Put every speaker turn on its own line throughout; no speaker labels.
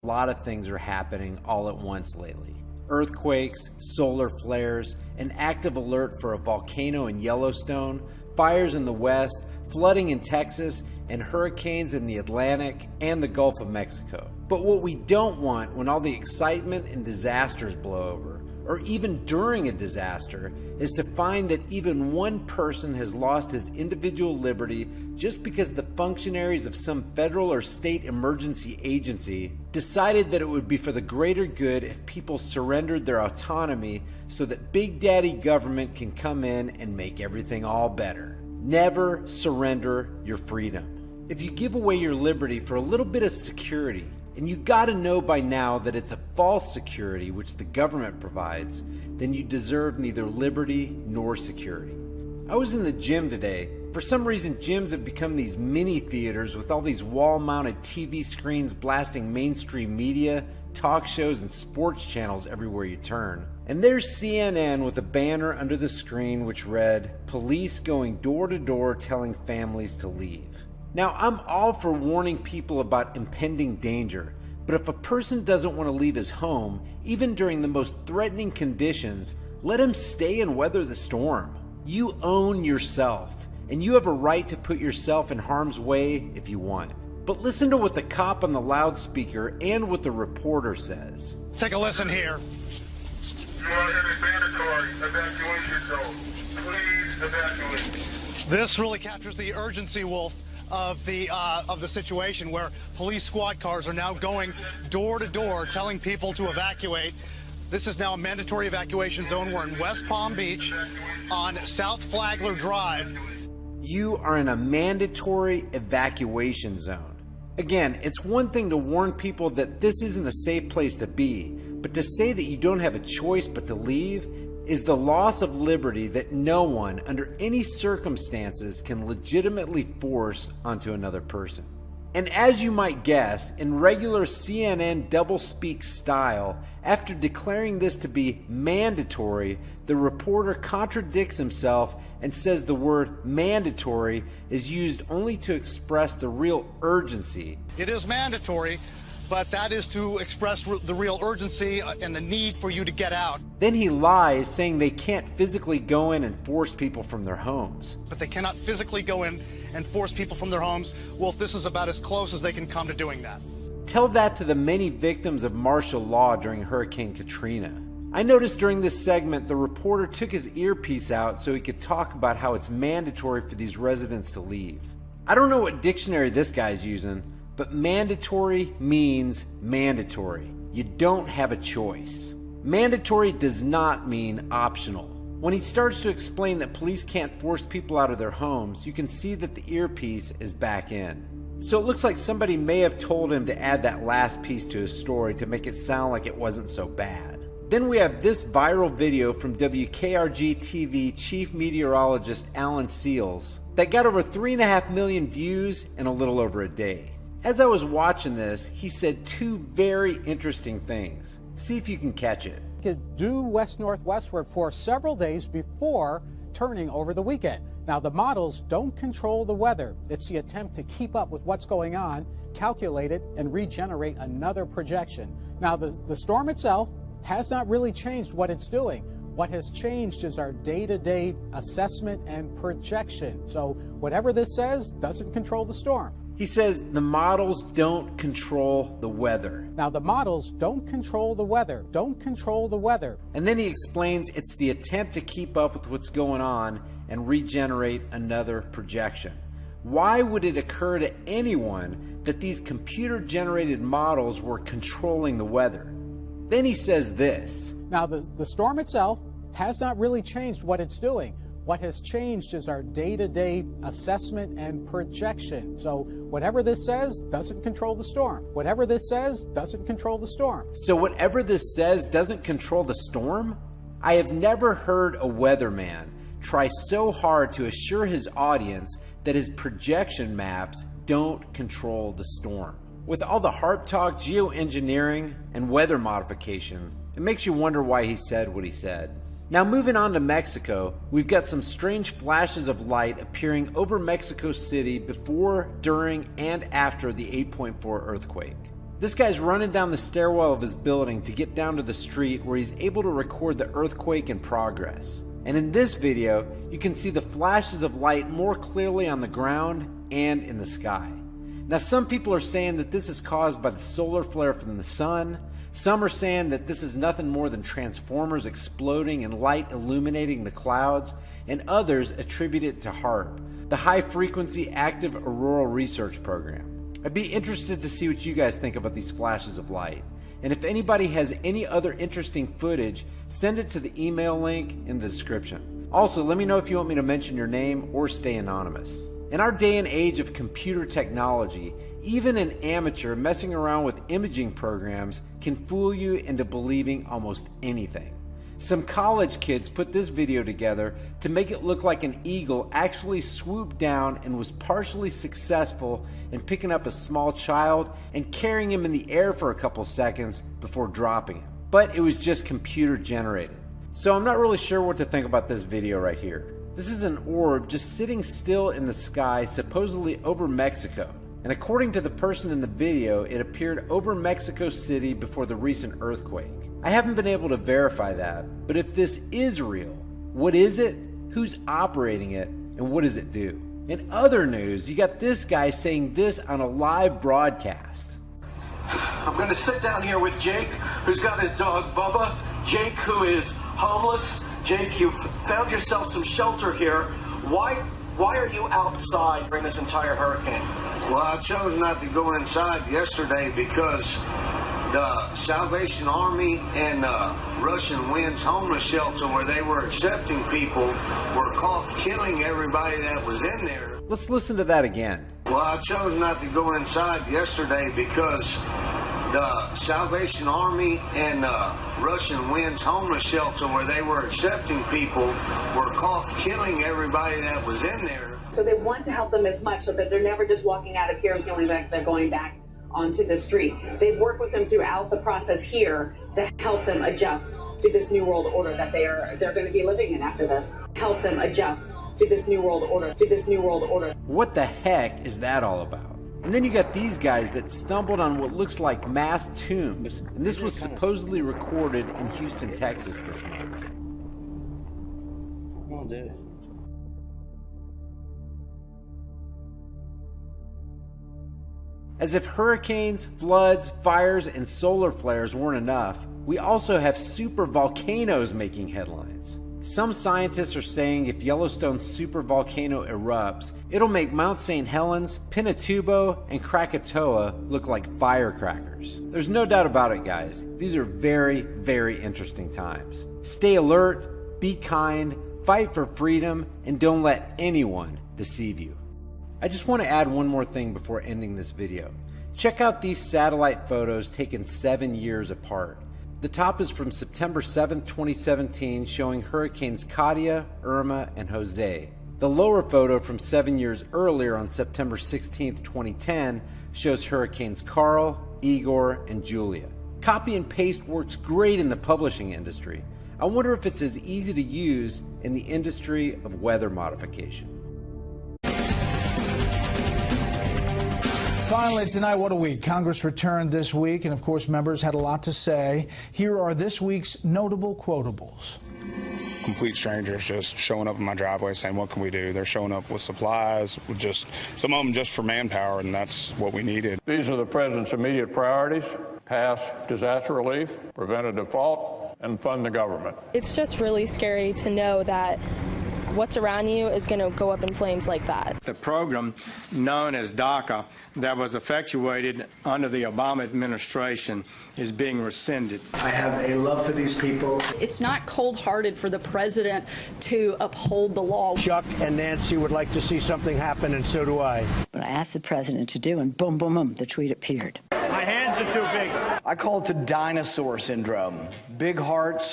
A lot of things are happening all at once lately. Earthquakes, solar flares, an active alert for a volcano in Yellowstone, fires in the West, flooding in Texas, and hurricanes in the Atlantic and the Gulf of Mexico. But what we don't want when all the excitement and disasters blow over, or even during a disaster, is to find that even one person has lost his individual liberty just because the functionaries of some federal or state emergency agency decided that it would be for the greater good if people surrendered their autonomy so that Big Daddy government can come in and make everything all better. Never surrender your freedom. If you give away your liberty for a little bit of security, and you gotta know by now that it's a false security which the government provides, then you deserve neither liberty nor security. I was in the gym today. For some reason, gyms have become these mini theaters with all these wall-mounted TV screens blasting mainstream media, talk shows, and sports channels everywhere you turn. And there's CNN with a banner under the screen which read, "Police going door to door telling families to leave." Now, I'm all for warning people about impending danger, but if a person doesn't want to leave his home, even during the most threatening conditions, let him stay and weather the storm. You own yourself, and you have a right to put yourself in harm's way if you want. But listen to what the cop on the loudspeaker and what the reporter says.
Take a listen here.
You are in a mandatory evacuation zone. Please evacuate.
This really captures the urgency, Wolf, of the situation where police squad cars are now going door to door telling people to evacuate. This is now a mandatory evacuation zone. We're in West Palm Beach on South Flagler Drive.
You are in a mandatory evacuation zone. Again, it's one thing to warn people that this isn't a safe place to be, but to say that you don't have a choice but to leave is the loss of liberty that no one, under any circumstances, can legitimately force onto another person. And as you might guess, in regular CNN doublespeak style, after declaring this to be mandatory, the reporter contradicts himself and says the word mandatory is used only to express the real urgency.
It is mandatory, but that is to express the real urgency and the need for you to get out.
Then he lies, saying they can't physically go in and force people from their homes.
But they cannot physically go in and force people from their homes. Well, this is about as close as they can come to doing that.
Tell that to the many victims of martial law during Hurricane Katrina. I noticed during this segment the reporter took his earpiece out so he could talk about how it's mandatory for these residents to leave. I don't know what dictionary this guy's using, but mandatory means mandatory. You don't have a choice. Mandatory does not mean optional. When he starts to explain that police can't force people out of their homes, you can see that the earpiece is back in. So it looks like somebody may have told him to add that last piece to his story to make it sound like it wasn't so bad. Then we have this viral video from WKRG-TV chief meteorologist Alan Seals that got over 3.5 million views in a little over a day. As I was watching this, he said two very interesting things. See if you can catch it.
Due west-northwestward for several days before turning over the weekend. Now, the models don't control the weather. It's the attempt to keep up with what's going on, calculate it, and regenerate another projection. Now, the storm itself has not really changed what it's doing. What has changed is our day-to-day assessment and projection. So whatever this says doesn't control the storm.
He says the models don't control the weather.
Now, the models don't control the weather, don't control the weather.
And then he explains it's the attempt to keep up with what's going on and regenerate another projection. Why would it occur to anyone that these computer-generated models were controlling the weather? Then he says this.
Now, the storm itself has not really changed what it's doing. What has changed is our day-to-day assessment and projection. So whatever this says doesn't control the storm. Whatever this says doesn't control the storm.
So whatever this says doesn't control the storm? I have never heard a weatherman try so hard to assure his audience that his projection maps don't control the storm. With all the HARP talk, geoengineering, and weather modification, it makes you wonder why he said what he said. Now moving on to Mexico, we've got some strange flashes of light appearing over Mexico City before, during, and after the 8.4 earthquake. This guy's running down the stairwell of his building to get down to the street where he's able to record the earthquake in progress. And in this video, you can see the flashes of light more clearly on the ground and in the sky. Now, some people are saying that this is caused by the solar flare from the sun. Some are saying that this is nothing more than transformers exploding and light illuminating the clouds, and others attribute it to HAARP, the High Frequency Active Auroral Research Program. I'd be interested to see what you guys think about these flashes of light. And if anybody has any other interesting footage, send it to the email link in the description. Also, let me know if you want me to mention your name or stay anonymous. In our day and age of computer technology, even an amateur messing around with imaging programs can fool you into believing almost anything. Some college kids put this video together to make it look like an eagle actually swooped down and was partially successful in picking up a small child and carrying him in the air for a couple seconds before dropping him. But it was just computer generated. So I'm not really sure what to think about this video right here. This is an orb just sitting still in the sky, supposedly over Mexico. And according to the person in the video, it appeared over Mexico City before the recent earthquake. I haven't been able to verify that, but if this is real, what is it, who's operating it, and what does it do? In other news, you got this guy saying this on a live broadcast.
I'm going to sit down here with Jake, who's got his dog Bubba. Jake, who is homeless. Jake, you've found yourself some shelter here. Why are you outside during this entire hurricane?
Well, I chose not to go inside yesterday because the Salvation Army and Russian Winds homeless shelter where they were accepting people were caught killing everybody that was in there.
Let's listen to that again.
Well, I chose not to go inside yesterday because the Salvation Army and Russian Winds homeless shelter where they were accepting people were caught killing everybody that was in there.
So they want to help them as much so that they're never just walking out of here and feeling like they're going back onto the street. They've worked with them throughout the process here to help them adjust to this new world order that they're going to be living in after this. Help them adjust to this new world order,
What the heck is that all about? And then you got these guys that stumbled on what looks like mass tombs, and this was supposedly recorded in Houston, Texas this month.
Oh, dude.
As if hurricanes, floods, fires, and solar flares weren't enough, we also have super volcanoes making headlines. Some scientists are saying if Yellowstone's supervolcano erupts, it'll make Mount St. Helens, Pinatubo, and Krakatoa look like firecrackers. There's no doubt about it, guys. These are very, very interesting times. Stay alert, be kind, fight for freedom, and don't let anyone deceive you. I just want to add one more thing before ending this video. Check out these satellite photos taken 7 years apart. The top is from September 7th, 2017, showing hurricanes Katia, Irma, and Jose. The lower photo from 7 years earlier on September 16th, 2010, shows hurricanes Carl, Igor, and Julia. Copy and paste works great in the publishing industry. I wonder if it's as easy to use in the industry of weather modification.
Finally tonight, what a week. Congress returned this week, and of course members had a lot to say. Here are this week's notable quotables.
Complete strangers just showing up in my driveway saying, what can we do? They're showing up with supplies, with just some of them just for manpower, and that's what we needed.
These are the President's immediate priorities: pass disaster relief, prevent a default, and fund the government.
It's just really scary to know that what's around you is going to go up in flames like that.
The program known as DACA that was effectuated under the Obama administration is being rescinded.
I have a love for these people.
It's not cold-hearted for the president to uphold the law.
Chuck and Nancy would like to see something happen, and so do I.
But I asked the president to do, and boom, boom, boom, the tweet appeared.
My hands are too big.
I call it the dinosaur syndrome. Big hearts,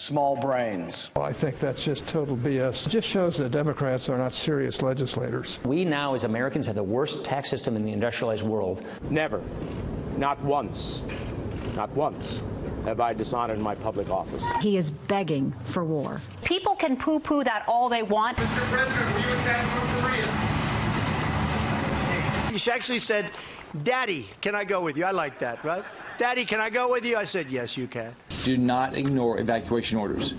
small brains.
Well, I think that's just total BS. It just shows that Democrats are not serious legislators.
We now, as Americans, have the worst tax system in the industrialized world.
Never, not once have I dishonored my public office.
He is begging for war.
People can poo-poo that all they want.
Mr. President, will you attack North Korea?
She actually said
Daddy, can I go with you? I like that, right? Daddy, can I go with you? I said, yes, you can.
Do not ignore evacuation orders.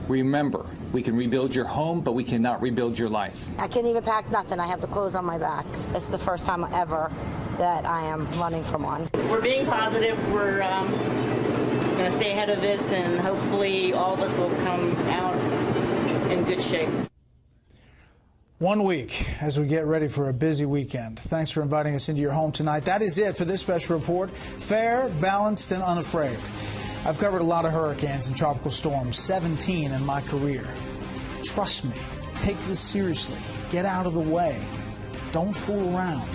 Remember, we can rebuild your home, but we cannot rebuild your life.
I can't even pack nothing. I have the clothes on my back. It's the first time ever that I am running from one.
We're being positive. We're going to stay ahead of this, and hopefully all of us will come out in good shape.
1 week as we get ready for a busy weekend. Thanks for inviting us into your home tonight. That is it for this special report. Fair, balanced, and unafraid. I've covered a lot of hurricanes and tropical storms, 17 in my career. Trust me, take this seriously. Get out of the way. Don't fool around.